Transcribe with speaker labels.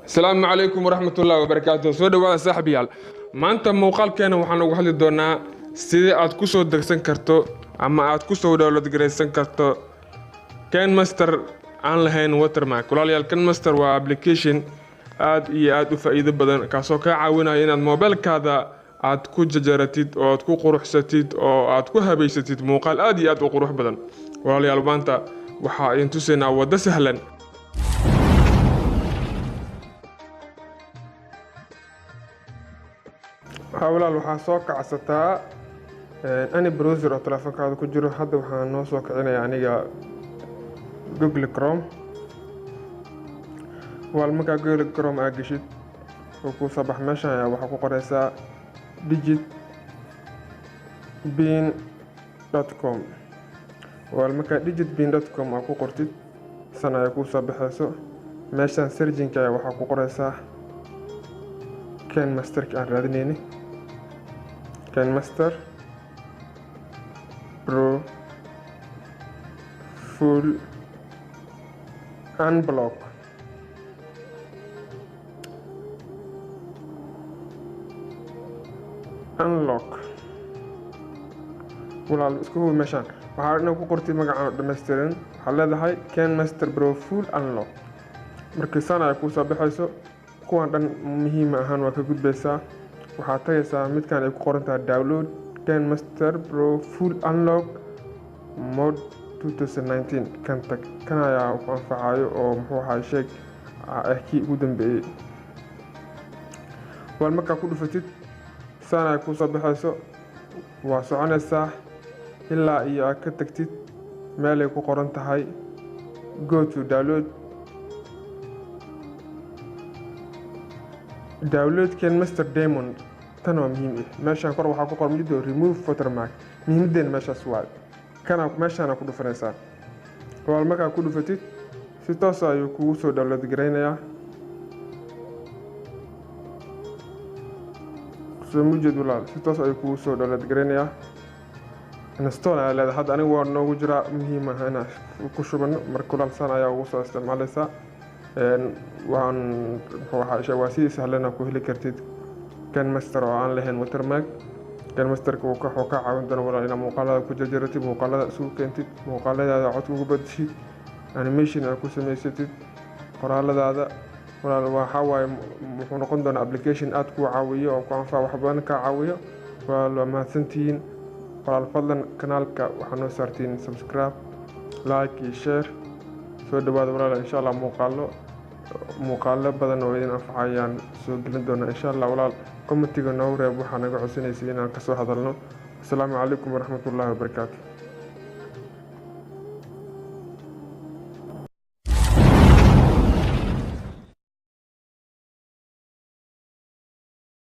Speaker 1: السلام عليكم ورحمة الله وبركاته. soo dhawaada saaxiibayaal. Maanta muuqaalkeena waxaan uga hadli doonaa sidii aad ku soo degsan karto ama aad ku soo download gareysan karto KineMaster aan lahayn watermark. Walaalayaal, KineMaster waa application aad iyo aad u faa'iido badan kaasoo ka caawinaya inaad mobilkaada aad ku jajaratid oo aad ku quruxsatid oo aad ku habeysatid muuqaal aad iyo aad u qurux badan. Walaalayaal, maanta waxaa idin tusaynaa waddo sahlan. walaal waxaa soo kacsataa any browser oo telefoonkaada ku jiro. hadda waxaan noo soo kicinayaa aniga Google Chrome. wal markaa Google Chrome aad gashid oo ku soo bax meeshan ayaa waxaa ku qoraysaa digitbean.com. wal markaa digitbean.com aad ku qortid san ayaa ku soo baxayso. meeshan searching ayaa waxaa ku qoraysaa KineMaster aan raadinayni. KineMaster Pro Full Unlock. walaal isku hubi meeshaan waxaa inuu ku qortay magaca dhammaystiran. waxaa leedahay KineMaster Pro Full Unlock. markii san ay ku soo baxayso kuwan dhan muhiim ahaan waa ka gudbaysaa. waxaad tagaysaa midkan ay ku qoran tahay download KineMaster Pro Full Unlock Mode 2019. kan ayaa ku anfacayo oo muxuu ahaa sheeg kii ugu dambeeyay. wal markaa ku dhufatid san ay ku soo baxayso waa soconaysaa ilaa iyo aad ka tagtid meel ay ku qoran tahay go to download KineMaster Diamond. tan waa muhiim meeshaan kor waxaa ku qoran middo remove watermark. muhiimadeena meeshaas waa kana meeshaan ku dhufanaysaa. wal markaa ku dhufatid si toos ah ayuu kugu soo download gareynayaa. soo mujid walaal si toos ayuu kugu soo download gareynayaa. install ayaa leedahay. hadda aniga waa noogu jiraa muhiim ah inaan ku shubano. marka walaal san ayaa ugu soo isticmaalaysaa. waa si sahlan ku heli kartid KineMaster oo aan lahayn watermark. KineMasterka wuxuu ka caawin doonaa walaal inaad muuqaalada ku jajaratid, muuqaalada isugu keentid, muuqaaladaada cod ugu badashid, animation aad ku samaysatid, qoraaladaada. walaal waxaa waaye wuxuu noqon doonaa application aad ku caawiyo oo ku anfaca wax badan ka caawiyo. walaal waa mahadsantihiin. walaal fadlan kanaalka waxaa noo saartiin subscribe, like iyo share. soo dhawaada walaal, insha Allah muuqaalo badan oo idin anfacayaan soo gelin doona insha Allah. walaal commentiga noo reeb waxaa naga codsanaysa inaan ka soo hadalno. Assalaamu calaykum waraxmatullaahi wabarakaatuh.